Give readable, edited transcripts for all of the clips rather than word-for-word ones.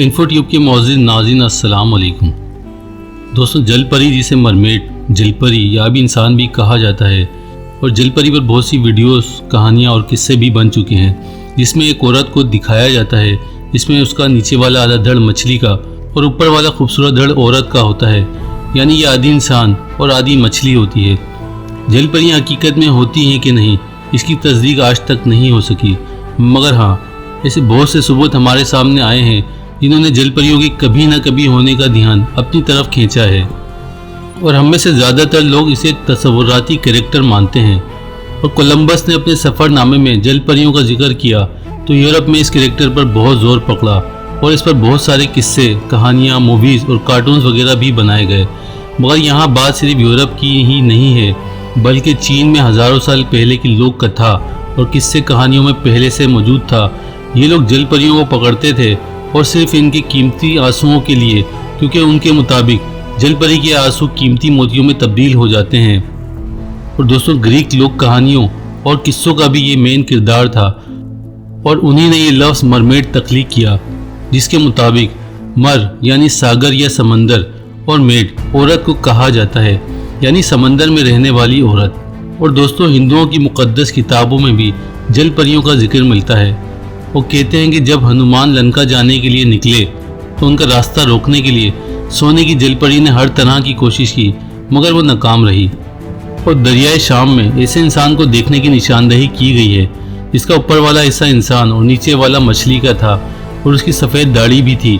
Info tube के मौजूद नाज़रीन अस्सलाम वालेकुम। दोस्तों, जल परी जिसे मरमेड, जल परी या भी इंसान भी कहा जाता है, और जल परी पर बहुत सी वीडियोस, कहानियाँ और किस्से भी बन चुके हैं, जिसमें एक औरत को दिखाया जाता है जिसमें उसका नीचे वाला आधा धड़ मछली का और ऊपर वाला खूबसूरत धड़ औरत का होता है। यानी ये आधी इंसान और आधी मछली होती है। जल परियाँ हकीकत में होती हैं कि नहीं, इसकी तस्दीक आज तक नहीं हो सकी, मगर हाँ, ऐसे बहुत से सबूत हमारे सामने आए हैं जिन्होंने जल परियों के कभी न कभी होने का ध्यान अपनी तरफ खींचा है। और हम में से ज़्यादातर लोग इसे तस्वुराती कैरेक्टर मानते हैं। और कोलंबस ने अपने सफ़रनामे में जल परियों का जिक्र किया तो यूरोप में इस कैरेक्टर पर बहुत ज़ोर पकड़ा और इस पर बहुत सारे किस्से, कहानियाँ, मूवीज़ और कार्टून्स वगैरह भी बनाए गए। मगर यहाँ बात सिर्फ यूरोप की ही नहीं है, बल्कि चीन में हज़ारों साल पहले की लोक कथा और किस्से कहानियों में पहले से मौजूद था। ये लोग जल परियों को पकड़ते थे और सिर्फ इनके कीमती आंसुओं के लिए, क्योंकि उनके मुताबिक जल परी के आंसू कीमती मोतियों में तब्दील हो जाते हैं। और दोस्तों, ग्रीक लोक कहानियों और किस्सों का भी ये मेन किरदार था और उन्हीं ने ये लफ्ज़ मरमेड तख्लीक किया, जिसके मुताबिक मर यानी सागर या समंदर और मेड औरत को कहा जाता है, यानी समंदर में रहने वाली औरत। और दोस्तों, हिंदुओं की मुक़द्दस किताबों में भी जल परियों का जिक्र मिलता है। वो कहते हैं कि जब हनुमान लंका जाने के लिए निकले तो उनका रास्ता रोकने के लिए सोने की जल परी ने हर तरह की कोशिश की, मगर वो नाकाम रही। और दरियाए शाम में ऐसे इंसान को देखने की निशानदेही की गई है जिसका ऊपर वाला हिस्सा इंसान और नीचे वाला मछली का था और उसकी सफ़ेद दाढ़ी भी थी।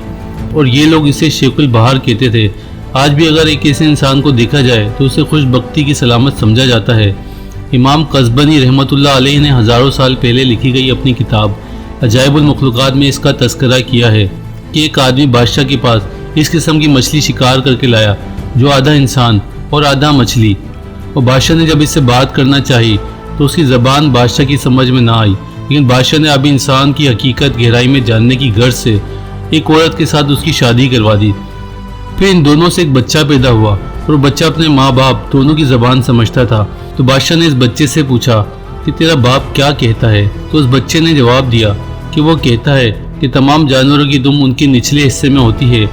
और ये लोग इसे शेकुल बहार कहते थे। आज भी अगर एक ऐसे इंसान को देखा जाए तो उसे खुशबख्ती की सलामत समझा जाता है। इमाम कज़बनी रहमतुल्लाह अलैह ने हज़ारों साल पहले लिखी गई अपनी किताब अजाइबुल मखलूक़ात में इसका तज़किरा किया है कि एक आदमी बादशाह के पास इस किस्म की मछली शिकार करके लाया जो आधा इंसान और आधा मछली। और बादशाह ने जब इससे बात करना चाही तो उसकी ज़बान बादशाह की समझ में ना आई, लेकिन बादशाह ने अभी इंसान की हकीकत गहराई में जानने की गर्ज से एक औरत के साथ उसकी शादी करवा दी। फिर इन दोनों से एक बच्चा पैदा हुआ और बच्चा अपने माँ बाप दोनों की ज़बान समझता था। तो बादशाह ने इस बच्चे से पूछा कि तेरा बाप क्या कहता है। तो उस बच्चे ने जवाब दिया कि वो कहता है कि तमाम जानवरों की दुम उनके निचले हिस्से में होती है,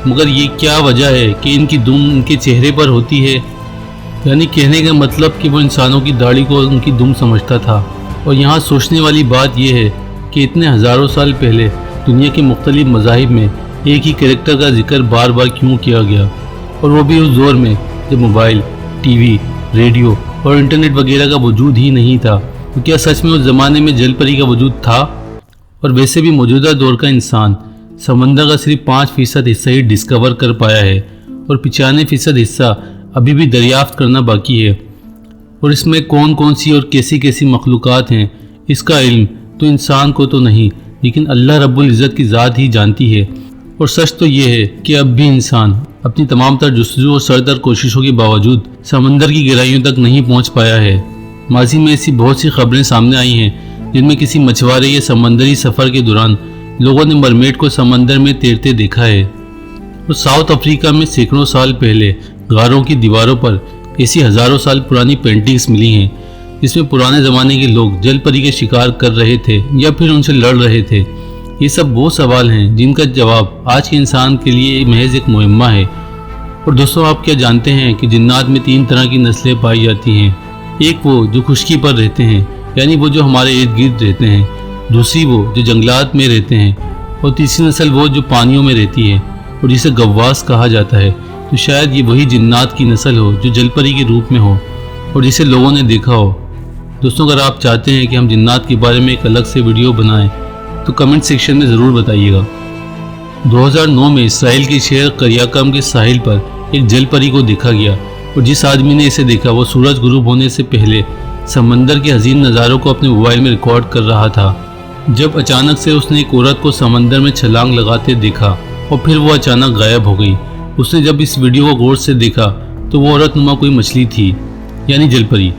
मगर ये क्या वजह है कि इनकी दुम उनके चेहरे पर होती है। यानी कहने का मतलब कि वो इंसानों की दाढ़ी को उनकी दुम समझता था। और यहाँ सोचने वाली बात यह है कि इतने हज़ारों साल पहले दुनिया के मुख्तलिफ मज़ाहिब में एक ही कैरेक्टर का जिक्र बार बार क्यों किया गया, और वो भी उस दौर में जब मोबाइल, टीवी, रेडियो और इंटरनेट वगैरह का वजूद ही नहीं था। तो क्या सच में उस ज़माने में जल परी का वजूद था? और वैसे भी मौजूदा दौर का इंसान समंदर का सिर्फ 5% हिस्सा ही डिस्कवर कर पाया है और 95% हिस्सा अभी भी दरियाफ्त करना बाकी है। और इसमें कौन कौन सी और कैसी कैसी मखलूक़ात हैं, इसका इल्म तो इंसान को तो नहीं, लेकिन अल्लाह रब्बुल इज़्ज़त की ज़ात ही जानती है। और सच तो ये है कि अब भी इंसान अपनी तमाम तर जुस्तजू और सरदर कोशिशों के बावजूद समंदर की गहराइयों तक नहीं पहुँच पाया है। माजी में ऐसी बहुत सी खबरें सामने आई हैं जिनमें किसी मछुआरे या समंदरी सफ़र के दौरान लोगों ने मरमेड को समंदर में तैरते देखा है। और साउथ अफ्रीका में सैकड़ों साल पहले गारों की दीवारों पर ऐसी हज़ारों साल पुरानी पेंटिंग्स मिली हैं जिसमें पुराने ज़माने के लोग जल परी के शिकार कर रहे थे या फिर उनसे लड़ रहे थे। ये सब वो सवाल हैं जिनका जवाब आज के इंसान के लिए महज एक मुहिम्मा है। और दोस्तों, आप क्या जानते हैं कि जिन्नात में 3 तरह की नस्लें पाई जाती हैं। एक वो जो खुश्की पर रहते हैं, यानी वो जो हमारे इर्द गिर्द रहते हैं। दूसरी वो जो जंगलात में रहते हैं। और तीसरी नस्ल वो जो पानियों में रहती है और जिसे गव्वास कहा जाता है। तो शायद ये वही जिन्नात की नस्ल हो जो जल परी के रूप में हो और जिसे लोगों ने देखा हो। दोस्तों, अगर आप चाहते हैं कि हम जिन्नात के बारे में एक अलग से वीडियो बनाएं तो कमेंट सेक्शन में ज़रूर बताइएगा। 2009 में इसराइल के शहर करियाकम के साहिल पर एक जल परी को देखा गया और जिस आदमी ने इसे देखा वो सूरज गुरूब होने से पहले समंदर के हसीन नज़ारों को अपने मोबाइल में रिकॉर्ड कर रहा था, जब अचानक से उसने एक औरत को समंदर में छलांग लगाते देखा और फिर वो अचानक गायब हो गई। उसने जब इस वीडियो को गौर से देखा तो वो औरत नुमा कोई मछली थी, यानी जल परी।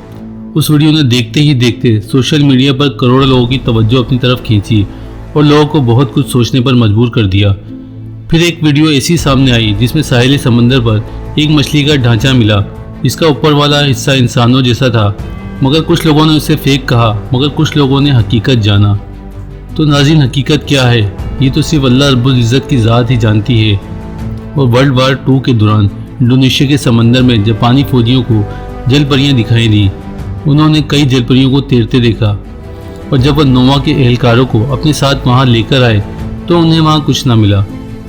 उस वीडियो ने देखते ही देखते सोशल मीडिया पर करोड़ों लोगों की तवज्जो अपनी तरफ खींची और लोगों को बहुत कुछ सोचने पर मजबूर कर दिया। फिर एक वीडियो ऐसी सामने आई जिसमें साहिल समंदर पर एक मछली का ढांचा मिला जिसका ऊपर वाला हिस्सा इंसानों जैसा था, मगर कुछ लोगों ने उसे फेक कहा, मगर कुछ लोगों ने हकीकत जाना। तो नाज़रीन, हकीकत क्या है یہ تو صرف اللہ رب العزت کی ذات ہی جانتی ہے۔ اور ورلڈ وار 2 کے دوران انڈونیشیا کے سمندر میں جاپانی فوجیوں کو جل پریاں دکھائی دی۔ انہوں نے کئی جل پریوں کو تیرتے دیکھا، اور جب وہ نووا کے اہلکاروں کو اپنے ساتھ وہاں لے کر آئے تو انہیں وہاں کچھ نہ ملا۔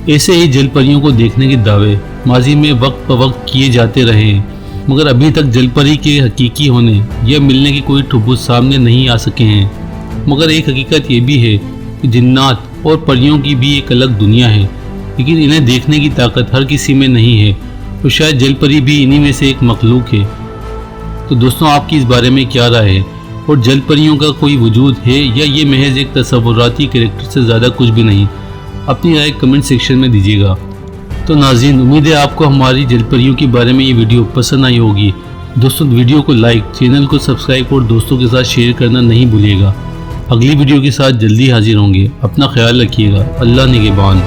ایسے ہی جل پریوں کو دیکھنے کے دعوے ماضی میں وقت وقت کیے جاتے رہے ہیں، مگر ابھی تک جل پری کے حقیقی ہونے یا ملنے کے کوئی ثبوت سامنے نہیں آ سکے ہیں۔ مگر ایک حقیقت یہ بھی ہے کہ جنات اور پریوں کی بھی ایک الگ دنیا ہے، لیکن انہیں دیکھنے کی طاقت ہر کسی میں نہیں ہے، اور شاید جل پری بھی انہی میں سے ایک مخلوق ہے۔ تو دوستوں، آپ کی اس بارے میں کیا رائے ہے؟ اور جل پریوں کا کوئی وجود ہے یا یہ محض ایک تصوراتی کریکٹر سے زیادہ کچھ بھی نہیں؟ اپنی رائے کمنٹ سیکشن میں دیجیے گا۔ تو ناظرین، امید ہے آپ کو ہماری جل پریوں کے بارے میں یہ ویڈیو پسند آئی ہوگی۔ دوستوں، ویڈیو کو لائک، چینل کو سبسکرائب اور دوستوں کے ساتھ شیئر کرنا نہیں بھولیے گا۔ اگلی ویڈیو کے ساتھ جلدی حاضر ہوں گے۔ اپنا خیال رکھیے گا۔ اللہ نگہبان۔